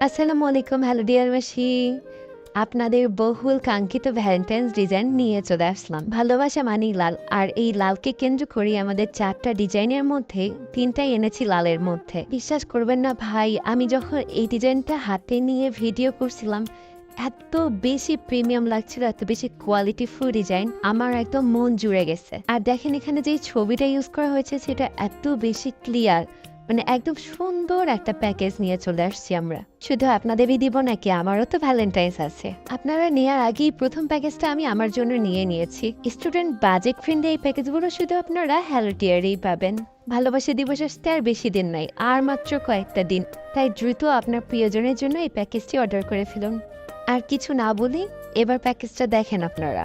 আসসালামু আলাইকুম, হ্যালো ডিয়ারবাসী। আপনাদের বহুল কাঙ্ক্ষিত ভ্যালেন্টাইন্স ডিজাইন নিয়ে চলে আসলাম। ভালোবাসা মানেই লাল, আর এই লালকে কেন্দ্র করে আমাদের 4টা ডিজাইনের মধ্যে 3টাই এনেছি লালের মধ্যে। বিশ্বাস করবেন না ভাই, আমি যখন এই ডিজাইনটা হাতে নিয়ে ভিডিও করছিলাম, এত বেশি প্রিমিয়াম লাগছিল, এত বেশি কোয়ালিটিফুল ডিজাইন, আমার একদম মন জুড়ে গেছে। আর দেখেন এখানে যে ছবিটা ইউজ করা হয়েছে সেটা এত বেশি ক্লিয়ার, মানে একদম সুন্দর একটা প্যাকেজ নিয়ে চলে আসছি আমরা। শুধু আপনাদেরই দিব নাকি, আমারও তো ভ্যালেন্টাইন্স আছে। আপনারা নেওয়ার আগেই প্রথম প্যাকেজটা আমি আমার জন্য নিয়েছি। স্টুডেন্ট বাজেট ফ্রেন্ডলি এই প্যাকেজগুলো শুধু আপনারা হ্যালো টিয়ারেই পাবেন। ভালোবাসা দিবস আসতে আর বেশি দিন নাই, আর মাত্র কয়েকটা দিন। তাই দ্রুত আপনার প্রিয়জনের জন্য এই প্যাকেজটি অর্ডার করে ফেলুন। আর কিছু না বলি, এবার প্যাকেজটা দেখেন আপনারা।